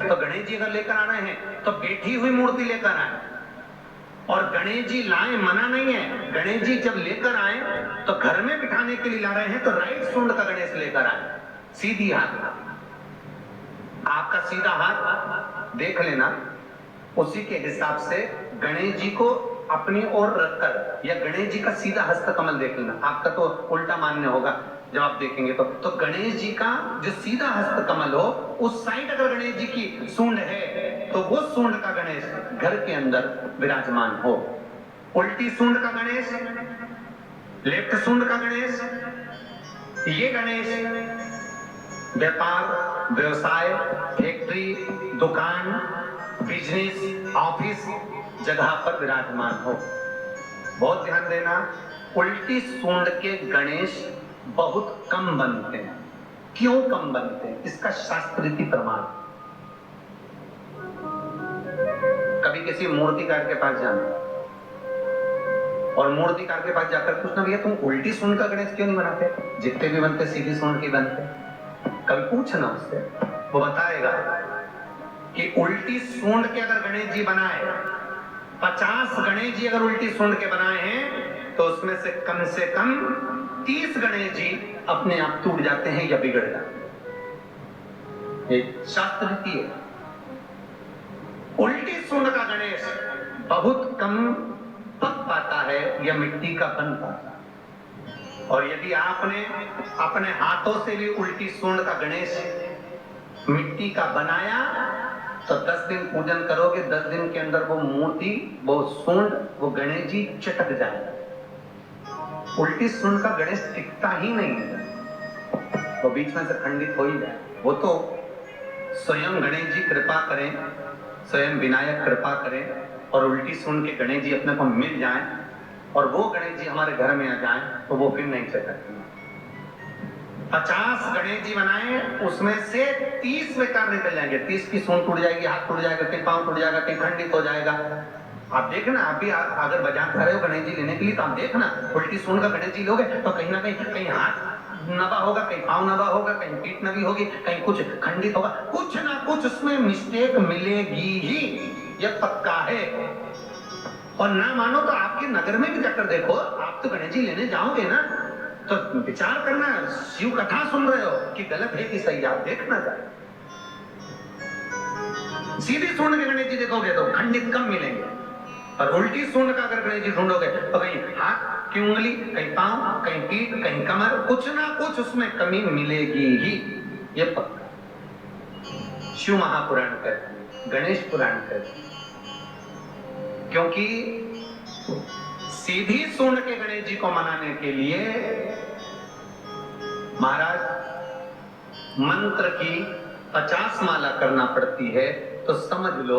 तो गणेश जी अगर लेकर आ रहे हैं तो बैठी हुई मूर्ति लेकर आए, और गणेश जी लाए मना नहीं है। गणेश जी जब लेकर आए तो घर में बिठाने के लिए ला रहे हैं तो राइट सूंड का गणेश लेकर आए, सीधी हाथ। आपका सीधा हाथ देख लेना, उसी के हिसाब से गणेश जी को अपनी ओर रखकर, या गणेश जी का सीधा हस्त कमल देख लेना। आपका तो उल्टा मान्य होगा जब आप देखेंगे तो गणेश जी का जो सीधा हस्त कमल हो, उस साइड अगर गणेश जी की सूंड है तो वो सूंड का गणेश घर के अंदर विराजमान हो। उल्टी सूंड का गणेश, लेफ्ट सूंड का गणेश, ये गणेश व्यापार, व्यवसाय, फैक्ट्री, दुकान, बिजनेस, ऑफिस जगह पर विराजमान हो। बहुत ध्यान देना, उल्टी सूंड के गणेश बहुत कम बनते हैं। क्यों कम बनते हैं? इसका शास्त्रीय प्रमाण। कभी किसी मूर्तिकार के पास जाना और मूर्तिकार के पास जाकर पूछना, भैया तुम उल्टी सूंड का गणेश क्यों नहीं बनाते? जितने भी बनते सीधी सूंड के बनते। कभी पूछना उससे, वो बताएगा कि उल्टी सूंड के अगर गणेश जी बनाए, 50 गणेश जी अगर उल्टी सूंड के बनाए हैं तो उसमें से कम 30 गणेश जी अपने आप टूट जाते हैं या बिगड़ जाते हैं। ये शास्त्र रीति है। उल्टी सूंड का गणेश बहुत कम पक पाता है या मिट्टी का बन पाता है। और यदि आपने अपने हाथों से भी उल्टी सूंड का गणेश मिट्टी का बनाया तो 10 दिन पूजन करोगे, 10 दिन के अंदर वो मूर्ति, वो सूंड, वो गणेश जी चटक जाएगा। उल्टी सूंड का गणेश टिकता ही नहीं है, वो बीच में से खंडित हो ही जाए। वो तो स्वयं गणेश जी कृपा करें, स्वयं विनायक कृपा करें और उल्टी सूंड के गणेश जी अपने को मिल जाएं और वो गणेश जी हमारे घर में आ जाएं तो वो फिर नहीं चटकती। 50 गणेश जी बनाए, उसमें से 30 बेकार निकल जाएंगे। 30 की सूंड टूट जाएगी, हाथ टूट जाएगा, कहीं पांव टूट जाएगा, कहीं खंडित हो जाएगा। आप देखना, आप भी अगर बाजार खड़े हो गणेश जी लेने के लिए तो आप देखना, उल्टी सूंड का गणेश जी लोगे तो कहीं ना कहीं हाथ नबा होगा, कहीं पांव नबा होगा, कहीं पीठ नबी होगी, कहीं कुछ खंडित होगा, कुछ ना कुछ उसमें मिस्टेक मिलेगी ही, यह पक्का है। और ना मानो तो आपके नगर में भी जाकर देखो, आप तो गणेश जी लेने जाओगे ना तो विचार करना, शिव कथा सुन रहे हो कि गलत है कि सही, आप देखना जाए। सीधी सूंड के गणेश जी देखोगे तो खंडित कम मिलेंगे, और उल्टी सूंड का अगर गणेश जी ढूंढोगे तो कहीं हाथ की उंगली, कहीं पांव, कहीं पीठ, कहीं कमर, कुछ ना कुछ उसमें कमी मिलेगी ही, ये पक्का। शिव महापुराण कहते, गणेश पुराण कहते, क्योंकि सीधी सूंड के गणेश जी को मनाने के लिए महाराज मंत्र की 50 माला करना पड़ती है। तो समझ लो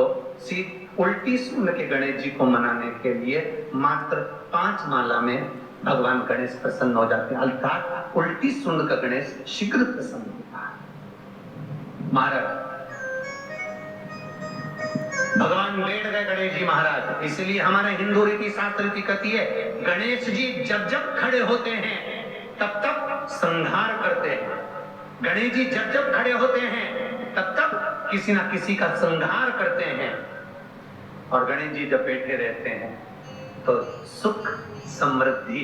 उल्टी सूंड के गणेश जी को मनाने के लिए मात्र 5 माला में भगवान गणेश प्रसन्न हो जाते हैं, अर्थात उल्टी सूंड का गणेश शीघ्र प्रसन्न होता है। महाराज भगवान बैठ गए गणेश जी महाराज, इसलिए हमारे हिंदू रीति शास्त्र रीति कहती है, गणेश जी जब जब खड़े होते हैं तब तब संहार करते हैं। गणेश जी जब जब खड़े होते हैं तब तब किसी ना किसी का संहार करते हैं। और गणेश जी जब बैठे रहते हैं तो सुख, समृद्धि,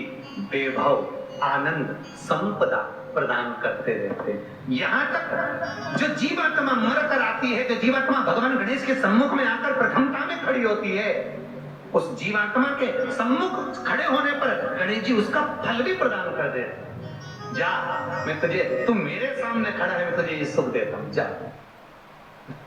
वैभव, आनंद, संपदा प्रदान करते रहते हैं। यहां तक जो जीवात्मा मर कर आती है, जो जीवात्मा भगवान गणेश के सम्मुख में आकर प्रथमता में खड़ी होती है, उस जीवात्मा के सम्मुख खड़े होने पर गणेश जी उसका फल भी प्रदान कर देते हैं। जा, मैं तुझे, तू मेरे सामने खड़ा है, मैं तुझे ये सुख देता हूं, जा।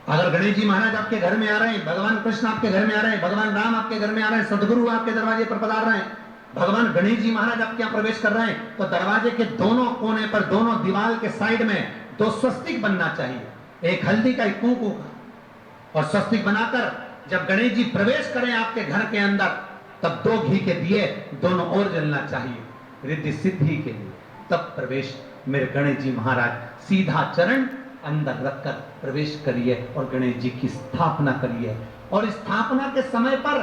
अगर गणेश जी महाराज आपके घर में आ रहे हैं, भगवान कृष्ण आपके घर में आ रहे हैं, भगवान राम आपके घर में आ रहे हैं, सदगुरु आपके दरवाजे पर पधार रहे हैं, भगवान गणेश जी महाराज आपके यहाँ प्रवेश कर रहे हैं, तो दरवाजे के दोनों कोने पर, दोनों दीवार के साइड में 2 स्वस्तिक बनना चाहिए, एक हल्दी का, एक कुंकू का। और स्वस्तिक बनाकर जब गणेश जी प्रवेश करें आपके घर के अंदर, तब 2 घी के दिए दोनों ओर जलना चाहिए, रिद्धि सिद्धि के लिए। तब प्रवेश मेरे गणेश जी महाराज, सीधा चरण अंदर रखकर प्रवेश करिए और गणेश जी की स्थापना करिए। और स्थापना के समय पर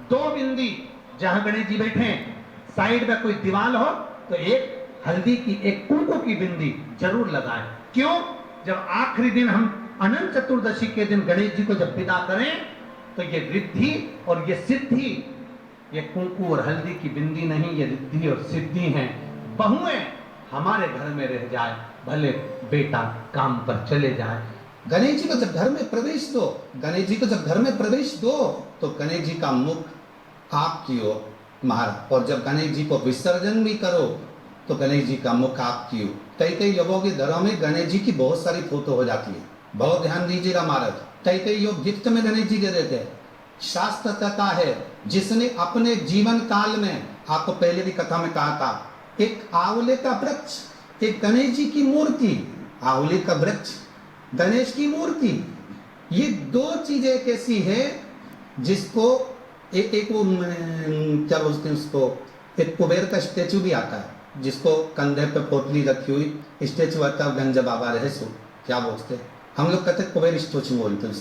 2 बिंदी, जहां गणेश जी बैठे हैं साइड में कोई दीवार हो तो एक हल्दी की, एक कुंकू की बिंदी जरूर लगाएं। क्यों? जब आखिरी दिन हम अनंत चतुर्दशी के दिन गणेश जी को जब विदा करें तो ये रिद्धि और ये सिद्धि, ये कुंकू और हल्दी की बिंदी नहीं, ये रिद्धि और सिद्धि हैं। बहुएं हमारे घर में रह जाए, भले बेटा काम पर चले जाए। गणेश जी को जब घर में प्रवेश दो, गणेश जी को जब घर में प्रवेश दो तो गणेश जी का मुख आपकी ओर मार, और जब गणेश जी को विसर्जन भी करो तो गणेश जी का मुख आपकी ओर। कई कई लोगों के घरों में गणेश जी की बहुत सारी फोटो हो जाती है, बहुत ध्यान दीजिएगा महाराज। कई कई लोग गिफ्ट में गणेश जी दे देते हैं। शास्त्र कहता है, जिसने अपने जीवन काल में, आपको पहले भी कथा में कहा था, एक आंवले का वृक्ष, एक गणेश जी की मूर्ति, आंवले का वृक्ष, गणेश की मूर्ति, ये दो चीजें एक ऐसी है जिसको एक वो क्या बोलते हैं उसको, एक कुबेर का स्टेचू भी आता है जिसको कंधे पे पोटली रखी हुई स्टेचू आता है, गंज बाबा रहे सो क्या बोलते हैं, हम लोग कहते हैं कुबेर स्टेचू बोलते हैं।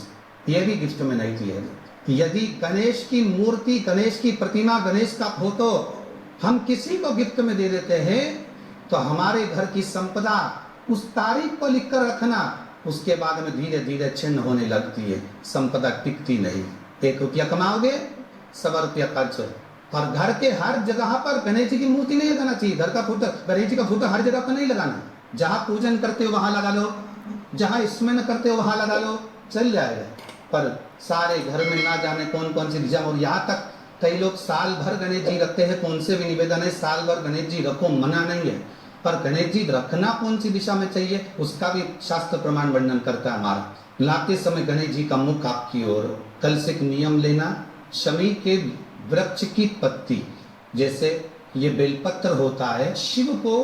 ये भी गिफ्ट में नहीं दिया है। यदि गणेश की मूर्ति, गणेश की प्रतिमा, गणेश का फोटो हम किसी को गिफ्ट में दे देते हैं तो हमारे घर की संपदा उस तारीख को लिखकर रखना, उसके बाद में धीरे धीरे छिन्न होने लगती है, संपदा टिकती नहीं। 1 रुपया कमाओगे, 100 रुपया खर्च हो। और घर के हर जगह पर गणेश जी की मूर्ति नहीं लगाना चाहिए। घर का फोटो, गणेश जी का फोटो हर जगह पर नहीं लगाना। जहाँ पूजन करते हो वहां लगा लो, जहाँ स्मरण करते हो वहां लगा लो, चल जाएगा। पर सारे घर में ना जाने कौन कौन सी दिशा, और यहाँ तक कई लोग साल भर गणेश जी रखते हैं। कौन से भी निवेदन है, साल भर गणेश जी रखो, मना नहीं है, पर गणेश जी रखना कौन सी दिशा में चाहिए उसका भी शास्त्र प्रमाण वर्णन करता है हमारा। लाते समय गणेश जी का मुख आपकी ओर। कल से एक नियम लेना, शमी के वृक्ष की पत्ती, जैसे ये बेलपत्र होता है, शिव को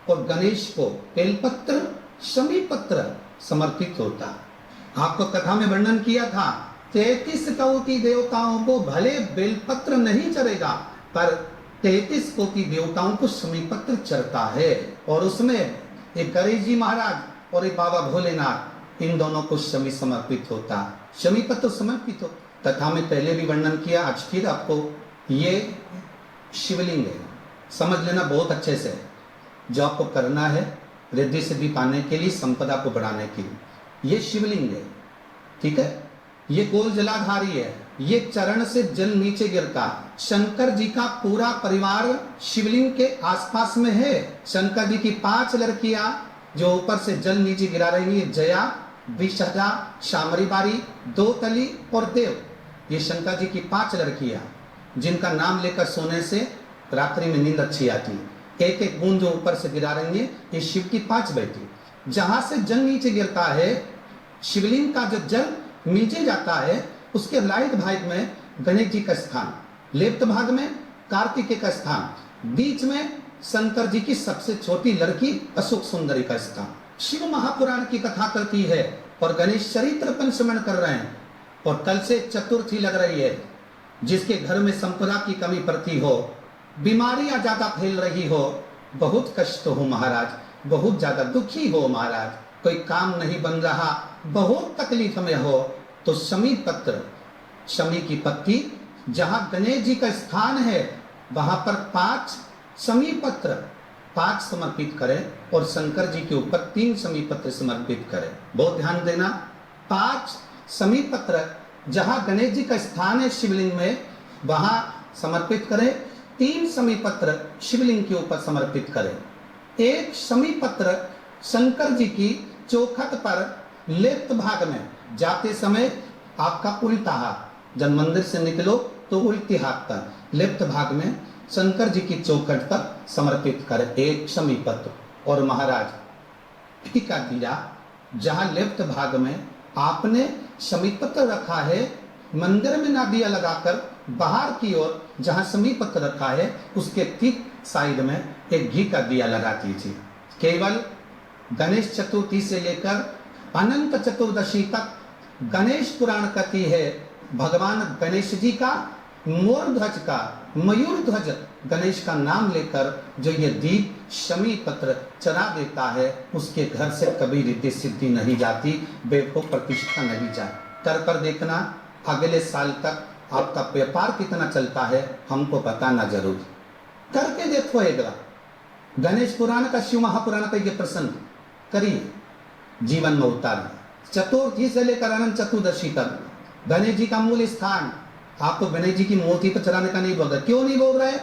और गणेश को बेलपत्र, शमी पत्र समर्पित होता है। आपको कथा में वर्णन किया था, 33 कोटि देवताओं को भले बेलपत्र नहीं चढ़ेगा, पर 33 कोटि देवताओं को शमी पत्र चढ़ता है। और उसमें एक गणेश जी महाराज और एक बाबा भोलेनाथ, इन दोनों को शमी समर्पित होता है, शमी पत्र समर्पित हो। कथा में पहले भी वर्णन किया, आज फिर आपको, ये शिवलिंग है, समझ लेना बहुत अच्छे से। जो आपको करना है रिद्धि सिद्धि पाने के लिए, संपदा को बढ़ाने के लिए, ये शिवलिंग है, ठीक है। ये गोल जलाधारी है, ये चरण से जल नीचे गिरता। शंकर जी का पूरा परिवार शिवलिंग के आसपास में है। शंकर जी की 5 लड़कियां जो ऊपर से जल नीचे गिरा रही है, जया, विषजा, शामरी बारी, दोतली और देव, ये शंकर जी की 5 लड़कियां जिनका नाम लेकर सोने से रात्रि में नींद अच्छी आती है। एक एक बूंद जो ऊपर से गिरा रही है, ये शिव की 5 बेटी। जहां से जल नीचे गिरता है, शिवलिंग का जो जल नीचे जाता है, उसके राइट भाग में गणेश जी का स्थान, लेफ्ट भाग में कार्तिकेय का स्थान, बीच में शंकर जी की सबसे छोटी लड़की अशोक सुंदरी का स्थान। शिव महापुराण की कथा करती है और गणेश चरित्र पर स्मरण कर रहे हैं। और कल से चतुर्थी लग रही है। जिसके घर में संपदा की कमी पड़ती हो, बीमारियां ज्यादा फैल रही हो, बहुत कष्ट हो महाराज, बहुत ज्यादा दुखी हो महाराज, कोई काम नहीं बन रहा, बहुत तकलीफ में हो, तो शमी पत्र, शमी की पत्ती, जहां गणेश जी का स्थान है वहां पर 5 शमी पत्र 5 समर्पित करें और शंकर जी के ऊपर 3 शमी पत्र समर्पित करें। बहुत ध्यान देना, 5 शमी पत्र जहां गणेश जी का स्थान है शिवलिंग में, वहां समर्पित करें। 3 शमी पत्र शिवलिंग के ऊपर समर्पित करें। 1 शमी पत्र शंकर जी की चौखट पर लेफ्ट भाग में, जाते समय आपका उल्टा हाथ, जब मंदिर से निकलो तो उल्टी हाथ पर लेफ्ट भाग में शंकर जी की चौखट पर समर्पित करें 1 शमी पत्र। और महाराज टीका दिया, जहां लेफ्ट भाग में आपने शमी पत्र रखा है, मंदिर में ना दिया लगाकर बाहर की ओर जहां शमी पत्र रखा है उसके ठीक साइड में एक घी का दिया लगा दीजिए। केवल गणेश चतुर्थी से लेकर अनंत चतुर्दशी तक गणेश पुराण कहती है, भगवान गणेश जी का, मोर ध्वज का, मयूर ध्वज गणेश का नाम लेकर जो ये दीप शमी पत्र चढ़ा देता है, उसके घर से कभी रिद्धि सिद्धि नहीं जाती, बेटो प्रतिष्ठा नहीं जाती। कर कर देखना, अगले साल तक आपका व्यापार कितना चलता है हमको बताना जरूर, करके देखो एक बार। गणेश पुराण का, शिव महापुराण का ये प्रसंग करिए, जीवन में उतारिए। चतुर्थी से लेकर अनंत चतुर्दशी तक गणेश जी का मूल स्थान आपको गणेश जी की मूर्ति पर चढ़ाने का नहीं बोल रहे। क्यों नहीं बोल रहे?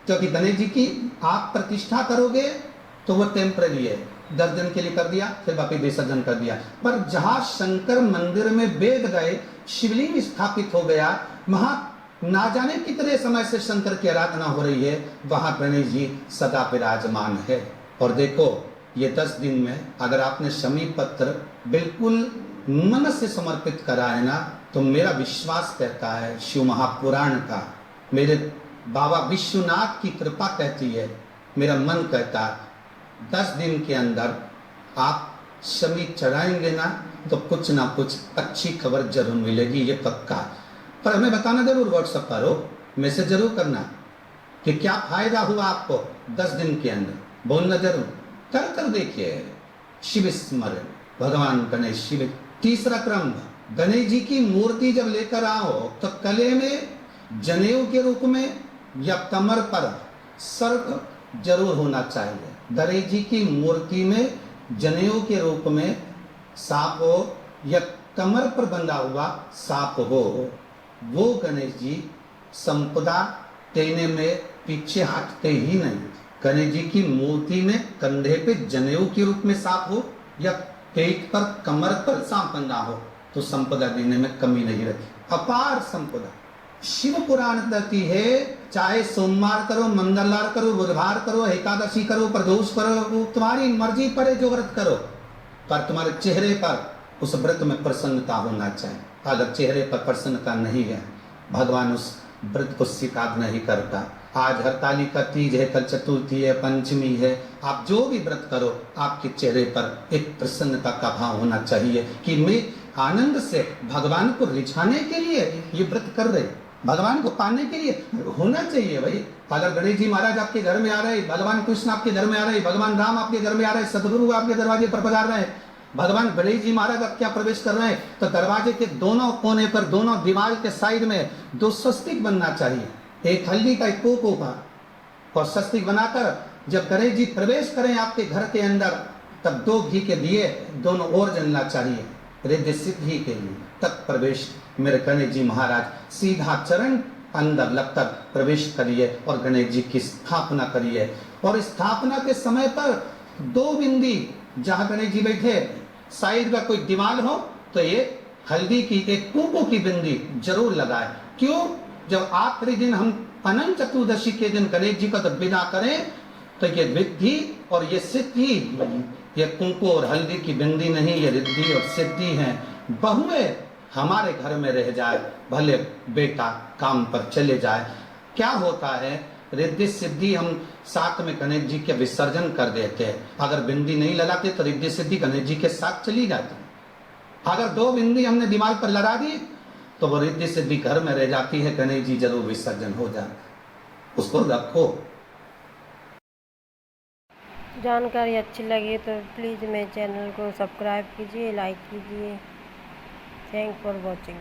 क्योंकि गणेश जी की आप प्रतिष्ठा करोगे तो वो टेम्पररी है, 10 दिन के लिए कर दिया, फिर वापस विसर्जन कर दिया। पर जहां शंकर मंदिर में वेद गए, शिवलिंग स्थापित हो गया, वहां ना जाने कितने समय से शंकर की आराधना हो रही है, वहां गणेश जी सदा विराजमान है। और देखो ये 10 दिन में अगर आपने शमी पत्र बिल्कुल मन से समर्पित करा है ना, तो मेरा विश्वास कहता है, शिव महापुराण का, मेरे बाबा विश्वनाथ की कृपा कहती है, मेरा मन कहता है 10 दिन के अंदर आप शमी चढ़ाएंगे ना तो कुछ ना कुछ अच्छी खबर जरूर मिलेगी, ये पक्का। पर हमें बताना जरूर, व्हाट्सएप करो, मैसेज जरूर करना कि क्या फायदा हुआ आपको 10 दिन के अंदर, बोलना जरूर। कर देखिए शिव स्मरण, भगवान गणेश शिव। तीसरा क्रम, गणेश जी की मूर्ति जब लेकर आओ तो गले में जनेऊ के रूप में या कमर पर सर्प जरूर होना चाहिए। गणेश जी की मूर्ति में जनेऊ के रूप में सांप हो या कमर पर बंधा हुआ सांप हो, वो गणेश जी संपदा देने में पीछे हटते ही नहीं। गणेश जी की मूर्ति में कंधे पे जनेऊ के रूप में सांप हो या पेट पर कमर पर सांप बंधा हो तो संपदा देने में कमी नहीं रहती, अपार संपदा। शिव पुराण कहती है, चाहे सोमवार करो, मंगलवार करो, बुधवार करो, एकादशी करो, प्रदोष करो, तुम्हारी मर्जी पर जो व्रत करो, पर तुम्हारे चेहरे पर उस व्रत में प्रसन्नता होना चाहिए। अगर चेहरे पर प्रसन्नता नहीं है, भगवान उस व्रत को स्वीकार नहीं करता। आज हरतालिका तीज है, कल चतुर्थी है, पंचमी है, आप जो भी व्रत करो, आपके चेहरे पर एक प्रसन्नता का भाव होना चाहिए कि मैं आनंद से भगवान को रिझाने के लिए ये व्रत कर रहे, भगवान को पाने के लिए होना चाहिए भाई। अगर गणेश जी महाराज आपके घर में आ रहे, भगवान कृष्ण आपके घर में आ रहे, भगवान राम आपके घर में आ रहे, सदगुरु आपके दरवाजे पर पधार रहे हैं, भगवान गणेश जी महाराज आप क्या प्रवेश कर रहे हैं, तो दरवाजे के दोनों कोने पर, दोनों दीवार के साइड में 2 स्वस्तिक बनना चाहिए, एक हल्दी का, एक कोको का, और स्वस्तिक बनाकर जब गणेश जी प्रवेश करें आपके घर के अंदर, तब 2 घी के दिए दोनों ओर जलना चाहिए, रिद्धि सिद्धि के लिए। तब प्रवेश मेरे गणेश जी महाराज सीधा चरण अंदर लगकर प्रवेश करिए और गणेश जी की स्थापना करिए। और स्थापना के समय पर 2 बिंदी जहां गणेश जी बैठे साइड में कोई दीवार हो तो ये हल्दी की, एक कुंकू की बिंदी जरूर लगाए। क्यों? जब आखिरी दिन हम अनंत चतुर्दशी के दिन गणेश जी का विदा करें तो ये रिद्धि और ये सिद्धि, ये कुंकू और हल्दी की बिंदी नहीं, ये रिद्धि और सिद्धि है। बहुएं हमारे घर में रह जाए, भले बेटा काम पर चले जाए, क्या होता है, रिद्धि सिद्धि हम साथ में गणेश जी के विसर्जन कर देते हैं। अगर बिंदी नहीं लगाते तो रिद्धि सिद्धि गणेश जी के साथ चली जाती है। अगर 2 बिंदी हमने दीवार पर लगा दी तो वो रिद्धि सिद्धि घर में रह जाती है, गणेश जी जरूर विसर्जन हो जाए, उसको रखो। जानकारी अच्छी लगी तो प्लीज़ मेरे चैनल को सब्सक्राइब कीजिए, लाइक कीजिए। Thank for watching.